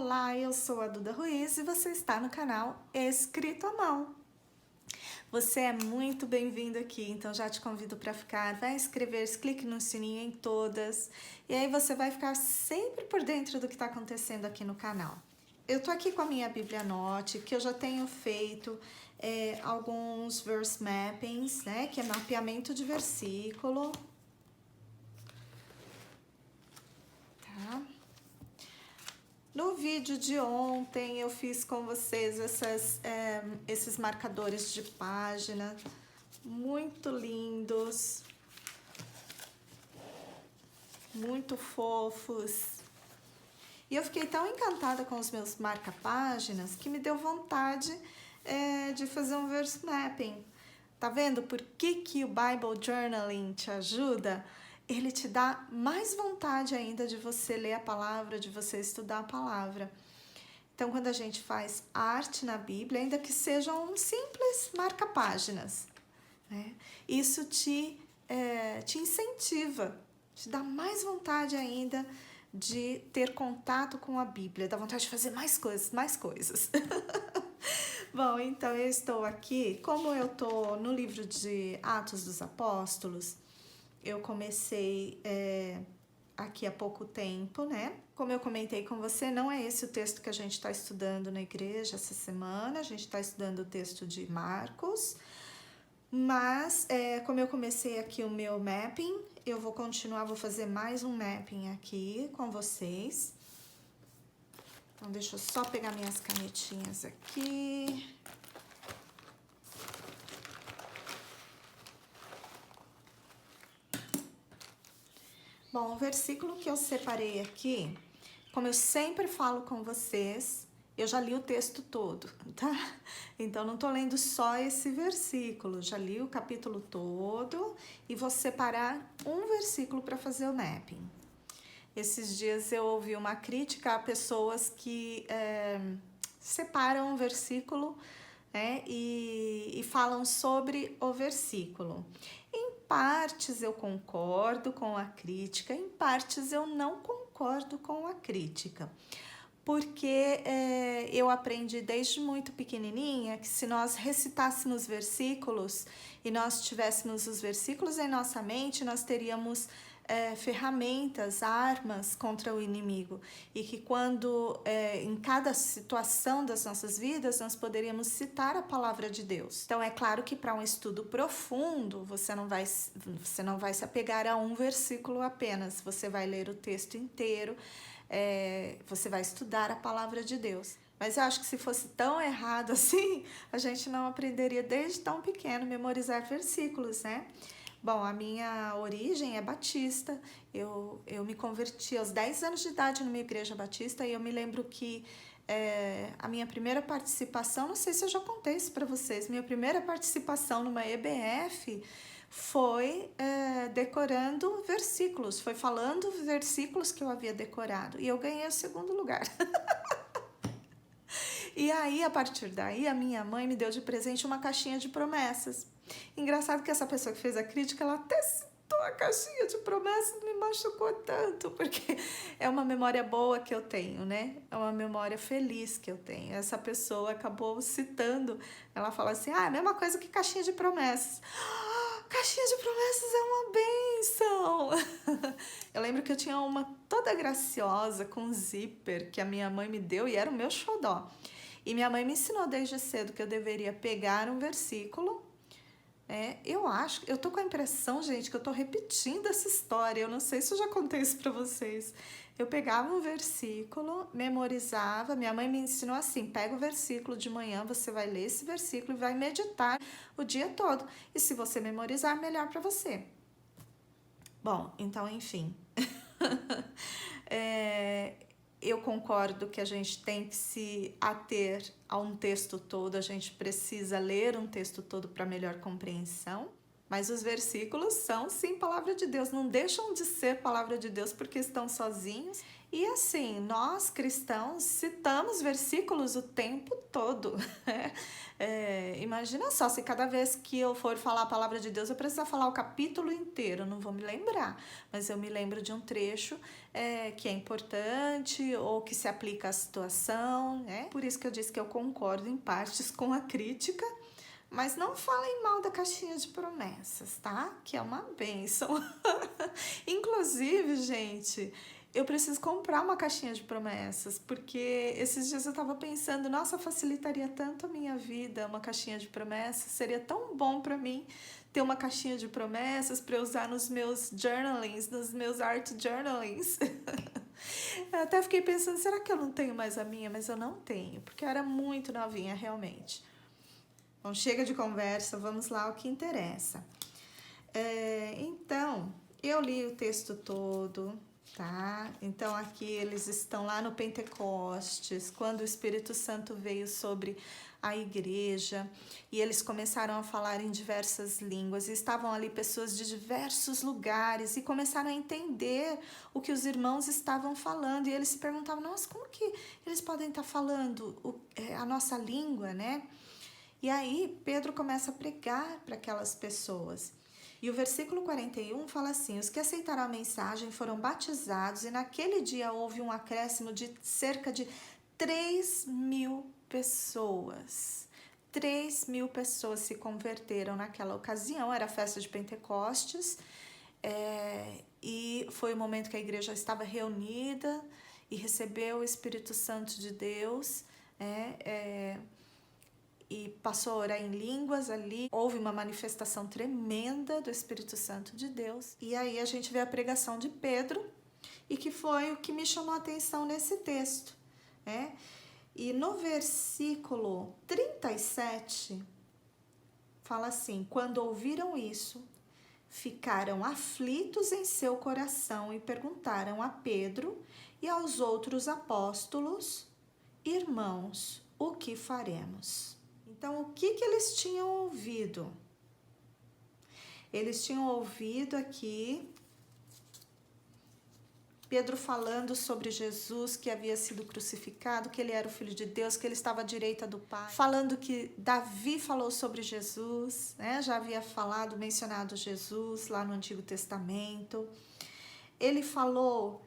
Olá, eu sou a Duda Ruiz e você está no canal Escrito à Mão. Você é muito bem-vindo aqui, então já te convido para ficar, vai inscrever-se, clique no sininho em todas e aí você vai ficar sempre por dentro do que está acontecendo aqui no canal. Eu tô aqui com a minha Bíblia Note, que eu já tenho feito alguns verse mappings, né, que é mapeamento de versículo. Tá? No vídeo de ontem eu fiz com vocês esses marcadores de página muito lindos, muito fofos. E eu fiquei tão encantada com os meus marca-páginas que me deu vontade de fazer um verse mapping. Tá vendo por que o Bible Journaling te ajuda? Ele te dá mais vontade ainda de você ler a palavra, de você estudar a palavra. Então, quando a gente faz arte na Bíblia, ainda que sejam simples marca-páginas, né? Isso te incentiva, te dá mais vontade ainda de ter contato com a Bíblia, dá vontade de fazer mais coisas, mais coisas. Bom, então eu estou aqui, como eu estou no livro de Atos dos Apóstolos, eu comecei aqui há pouco tempo, né? Como eu comentei com você, não é esse o texto que a gente está estudando na igreja essa semana, a gente está estudando o texto de Marcos, mas como eu comecei aqui o meu mapping, eu vou continuar, vou fazer mais um mapping aqui com vocês. Então, deixa eu só pegar minhas canetinhas aqui. Bom, o versículo que eu separei aqui, como eu sempre falo com vocês, eu já li o texto todo, tá? Então, não tô lendo só esse versículo, já li o capítulo todo e vou separar um versículo para fazer o mapping. Esses dias eu ouvi uma crítica a pessoas que separam um versículo, né, e falam sobre o versículo. Em partes eu concordo com a crítica, em partes eu não concordo com a crítica. Porque eu aprendi desde muito pequenininha que se nós recitássemos versículos e nós tivéssemos os versículos em nossa mente, nós teríamos ferramentas, armas contra o inimigo. E que quando, em cada situação das nossas vidas, nós poderíamos citar a palavra de Deus. Então, é claro que para um estudo profundo, você não vai se apegar a um versículo apenas, você vai ler o texto inteiro, você vai estudar a palavra de Deus. Mas eu acho que se fosse tão errado assim, a gente não aprenderia desde tão pequeno memorizar versículos, né? Bom, a minha origem é batista, eu me converti aos 10 anos de idade numa igreja batista e eu me lembro que a minha primeira participação, não sei se eu já contei isso para vocês, minha primeira participação numa EBF foi decorando versículos, foi falando versículos que eu havia decorado e eu ganhei o segundo lugar. E aí, a partir daí, a minha mãe me deu de presente uma caixinha de promessas. Engraçado que essa pessoa que fez a crítica, ela até citou a caixinha de promessas, me machucou tanto, porque é uma memória boa que eu tenho, né? É uma memória feliz que eu tenho. Essa pessoa acabou citando, ela fala assim, é a mesma coisa que caixinha de promessas. Caixinha de promessas é uma bênção! Eu lembro que eu tinha uma toda graciosa, com zíper, que a minha mãe me deu e era o meu xodó. E minha mãe me ensinou desde cedo que eu deveria pegar um versículo. Eu tô com a impressão, gente, que eu tô repetindo essa história. Eu não sei se eu já contei isso pra vocês. Eu pegava um versículo, memorizava. Minha mãe me ensinou assim: pega o versículo de manhã, você vai ler esse versículo e vai meditar o dia todo. E se você memorizar, melhor pra você. Bom, então, enfim. Eu concordo que a gente tem que se ater a um texto todo, a gente precisa ler um texto todo para melhor compreensão. Mas os versículos são sim palavra de Deus, não deixam de ser palavra de Deus porque estão sozinhos. E assim, nós cristãos citamos versículos o tempo todo. Imagina só, se cada vez que eu for falar a palavra de Deus eu precisar falar o capítulo inteiro, eu não vou me lembrar, mas eu me lembro de um trecho que é importante ou que se aplica à situação, né? Por isso que eu disse que eu concordo em partes com a crítica. Mas não falem mal da caixinha de promessas, tá? Que é uma bênção. Inclusive, gente, eu preciso comprar uma caixinha de promessas, porque esses dias eu tava pensando, nossa, facilitaria tanto a minha vida uma caixinha de promessas, seria tão bom para mim ter uma caixinha de promessas para eu usar nos meus journalings, nos meus art journalings. Eu até fiquei pensando, será que eu não tenho mais a minha? Mas eu não tenho, porque eu era muito novinha, realmente. Bom, chega de conversa, vamos lá ao que interessa. Então, eu li o texto todo, tá? Então, aqui eles estão lá no Pentecostes, quando o Espírito Santo veio sobre a igreja, e eles começaram a falar em diversas línguas, e estavam ali pessoas de diversos lugares, e começaram a entender o que os irmãos estavam falando, e eles se perguntavam, nossa, como que eles podem estar falando a nossa língua, né? E aí Pedro começa a pregar para aquelas pessoas. E o versículo 41 fala assim, os que aceitaram a mensagem foram batizados e naquele dia houve um acréscimo de cerca de 3.000 pessoas. 3.000 pessoas se converteram naquela ocasião, era a festa de Pentecostes, e foi o momento que a igreja estava reunida e recebeu o Espírito Santo de Deus, e passou a orar em línguas ali, houve uma manifestação tremenda do Espírito Santo de Deus, e aí a gente vê a pregação de Pedro, e que foi o que me chamou a atenção nesse texto, né? E no versículo 37, fala assim, quando ouviram isso, ficaram aflitos em seu coração e perguntaram a Pedro e aos outros apóstolos, irmãos, o que faremos? Então, o que eles tinham ouvido? Eles tinham ouvido aqui Pedro falando sobre Jesus, que havia sido crucificado, que ele era o Filho de Deus, que ele estava à direita do Pai. Falando que Davi falou sobre Jesus, né? Já havia mencionado Jesus lá no Antigo Testamento. Ele falou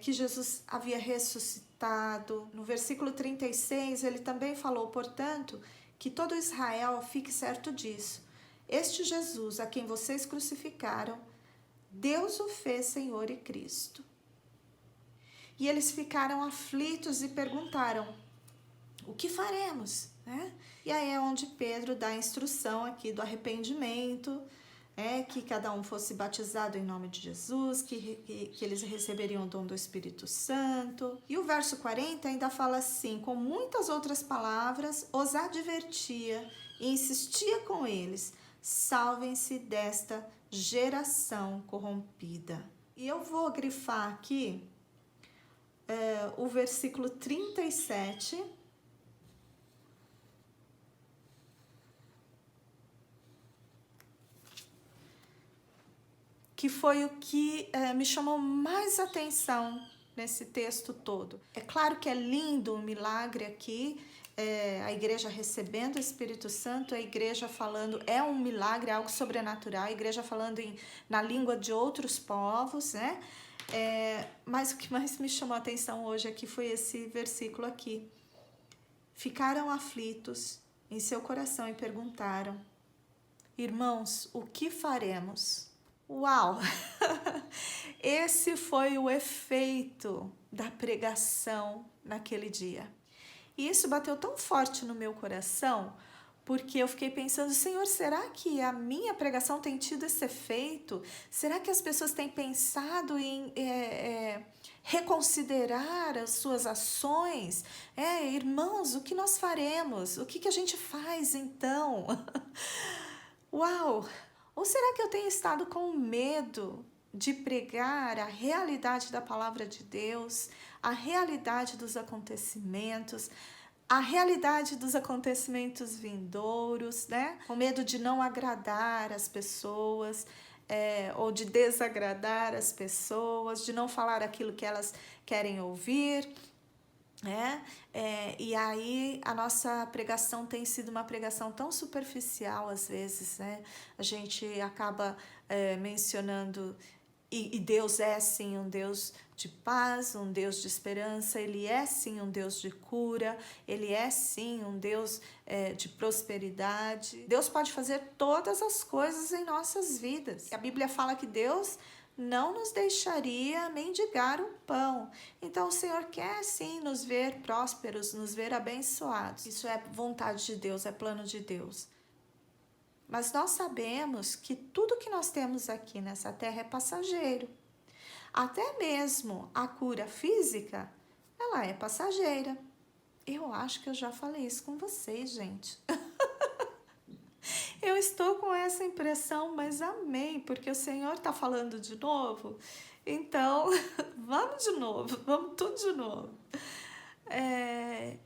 que Jesus havia ressuscitado. No versículo 36, ele também falou, portanto, que todo Israel fique certo disso. Este Jesus, a quem vocês crucificaram, Deus o fez Senhor e Cristo. E eles ficaram aflitos e perguntaram, o que faremos? Né? E aí é onde Pedro dá a instrução aqui do arrependimento, que cada um fosse batizado em nome de Jesus, que eles receberiam o dom do Espírito Santo. E o verso 40 ainda fala assim, com muitas outras palavras, os advertia e insistia com eles, salvem-se desta geração corrompida. E eu vou grifar aqui o versículo 37, que foi o que me chamou mais atenção nesse texto todo. É claro que é lindo o milagre aqui, a igreja recebendo o Espírito Santo, a igreja falando, é um milagre, algo sobrenatural, a igreja falando na língua de outros povos, né? Mas o que mais me chamou a atenção hoje aqui foi esse versículo aqui. Ficaram aflitos em seu coração e perguntaram, irmãos, o que faremos? Uau! Esse foi o efeito da pregação naquele dia. E isso bateu tão forte no meu coração, porque eu fiquei pensando, Senhor, será que a minha pregação tem tido esse efeito? Será que as pessoas têm pensado em reconsiderar as suas ações? Irmãos, o que nós faremos? O que a gente faz então? Uau! Ou será que eu tenho estado com medo de pregar a realidade da palavra de Deus, a realidade dos acontecimentos, a realidade dos acontecimentos vindouros, né? Com medo de não agradar as pessoas, ou de desagradar as pessoas, de não falar aquilo que elas querem ouvir, né? E aí a nossa pregação tem sido uma pregação tão superficial às vezes, né? A gente acaba mencionando e Deus é sim um Deus de paz, um Deus de esperança, Ele é sim um Deus de cura, Ele é sim um Deus de prosperidade. Deus pode fazer todas as coisas em nossas vidas. A Bíblia fala que Deus não nos deixaria mendigar o pão. Então o Senhor quer sim nos ver prósperos, nos ver abençoados. Isso é vontade de Deus, é plano de Deus. Mas nós sabemos que tudo que nós temos aqui nessa terra é passageiro. Até mesmo a cura física, ela é passageira. Eu acho que eu já falei isso com vocês, gente. Eu estou com essa impressão, mas amém, porque o Senhor está falando de novo. Então, vamos de novo, vamos tudo de novo.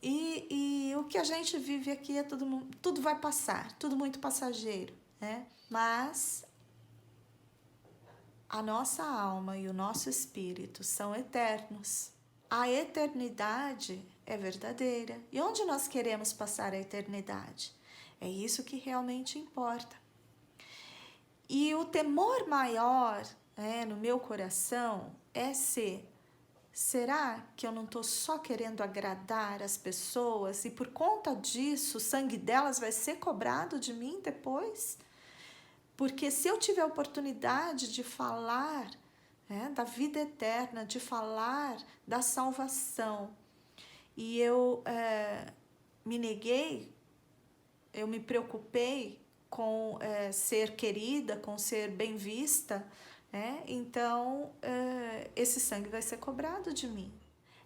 E o que a gente vive aqui é tudo vai passar, tudo muito passageiro, né? Mas a nossa alma e o nosso espírito são eternos. A eternidade é verdadeira. E onde nós queremos passar a eternidade? É isso que realmente importa. E o temor maior no meu coração é será que eu não estou só querendo agradar as pessoas e por conta disso o sangue delas vai ser cobrado de mim depois? Porque se eu tiver a oportunidade de falar da vida eterna, de falar da salvação, e eu me neguei, eu me preocupei com ser querida, com ser bem vista, então esse sangue vai ser cobrado de mim.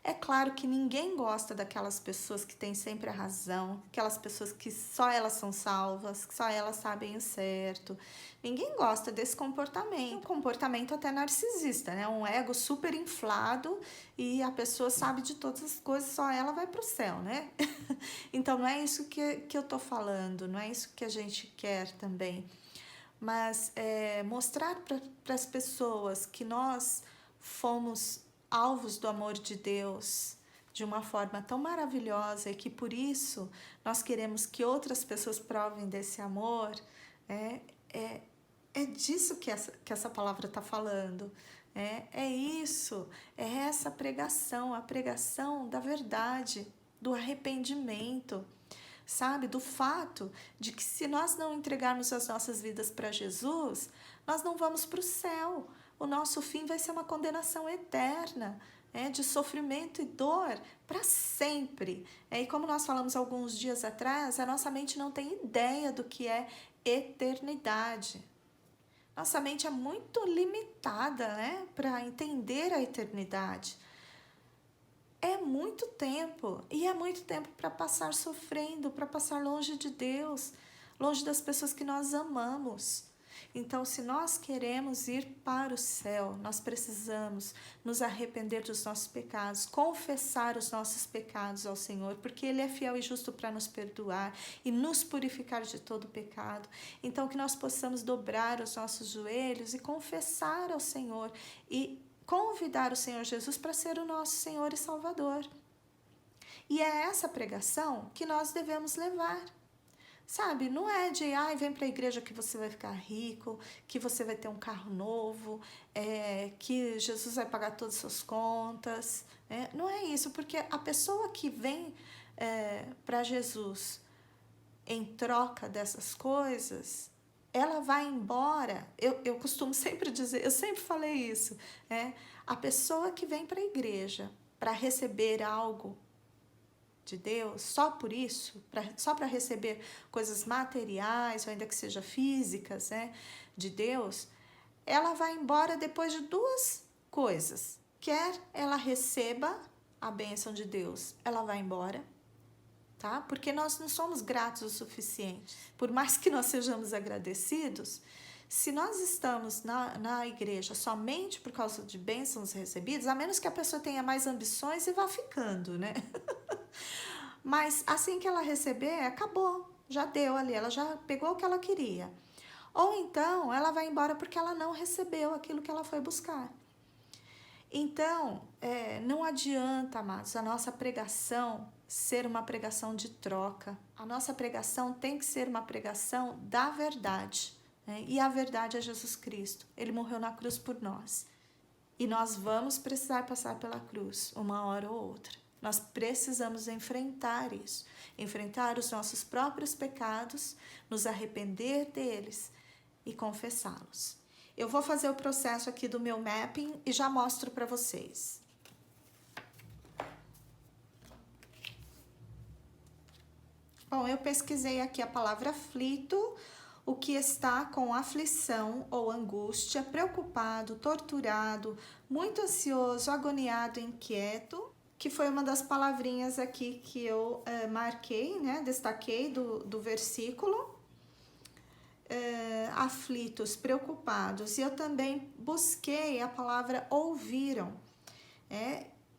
É claro que ninguém gosta daquelas pessoas que têm sempre a razão, aquelas pessoas que só elas são salvas, que só elas sabem o certo. Ninguém gosta desse comportamento. Um comportamento até narcisista, né? Um ego super inflado e a pessoa sabe de todas as coisas, só ela vai para o céu, né? Então não é isso que eu tô falando, não é isso que a gente quer também. Mas mostrar para as pessoas que nós fomos alvos do amor de Deus de uma forma tão maravilhosa e que por isso nós queremos que outras pessoas provem desse amor, é disso que essa palavra está falando. É isso, é essa pregação, a pregação da verdade, do arrependimento, sabe? Do fato de que se nós não entregarmos as nossas vidas para Jesus, nós não vamos para o céu. O nosso fim vai ser uma condenação eterna, de sofrimento e dor para sempre. E como nós falamos alguns dias atrás, a nossa mente não tem ideia do que é eternidade. Nossa mente é muito limitada, para entender a eternidade. É muito tempo, e é muito tempo para passar sofrendo, para passar longe de Deus, longe das pessoas que nós amamos. Então, se nós queremos ir para o céu, nós precisamos nos arrepender dos nossos pecados, confessar os nossos pecados ao Senhor, porque Ele é fiel e justo para nos perdoar e nos purificar de todo pecado. Então, que nós possamos dobrar os nossos joelhos e confessar ao Senhor e convidar o Senhor Jesus para ser o nosso Senhor e Salvador. E é essa pregação que nós devemos levar. Sabe, não é de, vem para a igreja que você vai ficar rico, que você vai ter um carro novo, que Jesus vai pagar todas as suas contas. Não é isso, porque a pessoa que vem para Jesus em troca dessas coisas, ela vai embora. Eu costumo sempre dizer, eu sempre falei isso, a pessoa que vem para a igreja para receber algo de Deus, só por isso, só para receber coisas materiais, ou ainda que seja físicas, de Deus, ela vai embora depois de duas coisas. Quer ela receba a bênção de Deus, ela vai embora, tá? Porque nós não somos gratos o suficiente. Por mais que nós sejamos agradecidos, se nós estamos na igreja somente por causa de bênçãos recebidas, a menos que a pessoa tenha mais ambições e vá ficando, mas assim que ela receber, acabou, já deu ali, ela já pegou o que ela queria. Ou então, ela vai embora porque ela não recebeu aquilo que ela foi buscar. Então, não adianta, amados, a nossa pregação ser uma pregação de troca. A nossa pregação tem que ser uma pregação da verdade, né? E a verdade é Jesus Cristo. Ele morreu na cruz por nós. E nós vamos precisar passar pela cruz, uma hora ou outra. Nós precisamos enfrentar isso, enfrentar os nossos próprios pecados, nos arrepender deles e confessá-los. Eu vou fazer o processo aqui do meu mapping e já mostro para vocês. Bom, eu pesquisei aqui a palavra aflito, o que está com aflição ou angústia, preocupado, torturado, muito ansioso, agoniado, inquieto, que foi uma das palavrinhas aqui que eu marquei, né, destaquei do versículo. Aflitos, preocupados, e eu também busquei a palavra ouviram.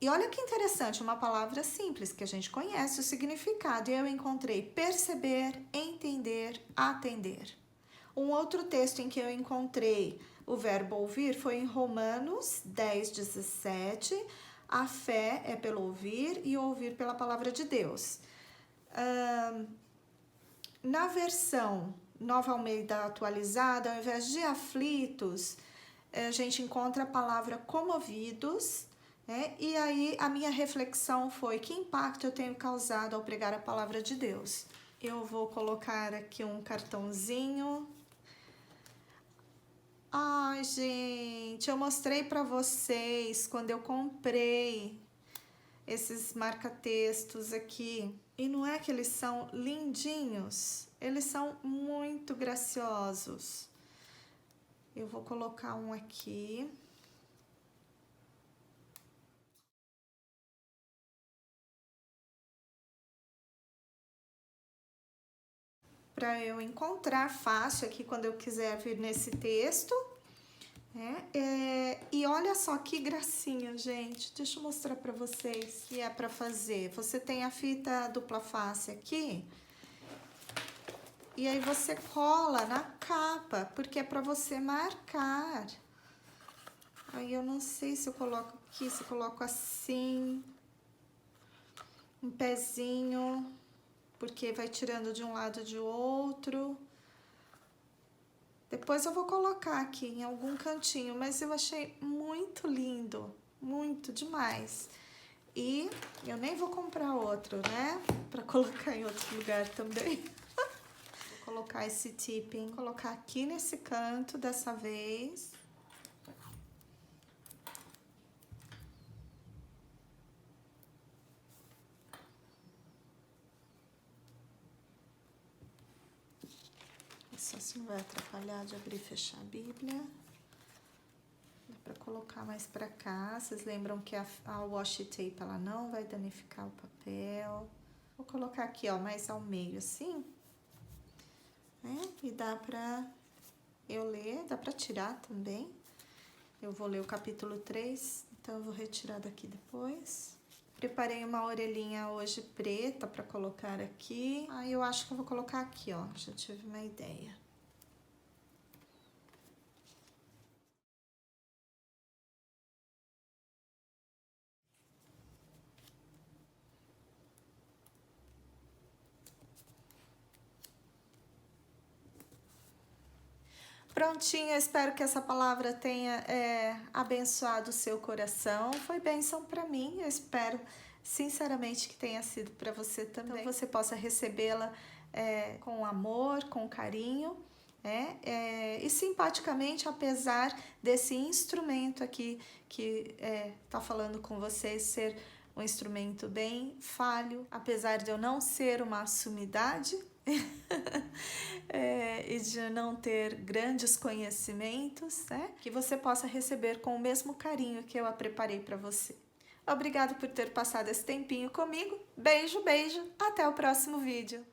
E olha que interessante, uma palavra simples, que a gente conhece o significado, e eu encontrei perceber, entender, atender. Um outro texto em que eu encontrei o verbo ouvir foi em Romanos 10:17, a fé é pelo ouvir e ouvir pela palavra de Deus. Na versão Nova Almeida atualizada, ao invés de aflitos, a gente encontra a palavra comovidos, né? E aí a minha reflexão foi: que impacto eu tenho causado ao pregar a palavra de Deus? Eu vou colocar aqui um cartãozinho. Ai, gente, eu mostrei para vocês quando eu comprei esses marca-textos aqui. E não é que eles são lindinhos? Eles são muito graciosos. Eu vou colocar um aqui. Para eu encontrar fácil aqui quando eu quiser vir nesse texto. E olha só que gracinha, gente. Deixa eu mostrar para vocês que é para fazer. Você tem a fita dupla face aqui. E aí você cola na capa, porque é para você marcar. Aí eu não sei se eu coloco aqui, se eu coloco assim, um pezinho, porque vai tirando de um lado de outro. Depois eu vou colocar aqui em algum cantinho, mas eu achei muito lindo, muito demais. E eu nem vou comprar outro, né? Para colocar em outro lugar também. Vou colocar esse tipping, colocar aqui nesse canto dessa vez. Isso assim não vai atrapalhar de abrir e fechar a Bíblia. Dá para colocar mais para cá. Vocês lembram que a washi tape ela não vai danificar o papel. Vou colocar aqui, ó, mais ao meio assim. E dá para eu ler, dá para tirar também. Eu vou ler o capítulo 3, então eu vou retirar daqui depois. Preparei uma orelhinha hoje preta para colocar aqui. Eu acho que eu vou colocar aqui, ó, já tive uma ideia. Prontinho, eu espero que essa palavra tenha abençoado o seu coração. Foi bênção para mim, eu espero sinceramente que tenha sido para você também. Então você possa recebê-la com amor, com carinho, e simpaticamente, apesar desse instrumento aqui que tá falando com vocês ser um instrumento bem falho, apesar de eu não ser uma sumidade, e de não ter grandes conhecimentos, que você possa receber com o mesmo carinho que eu a preparei para você. Obrigado por ter passado esse tempinho comigo. Beijo, beijo. Até o próximo vídeo.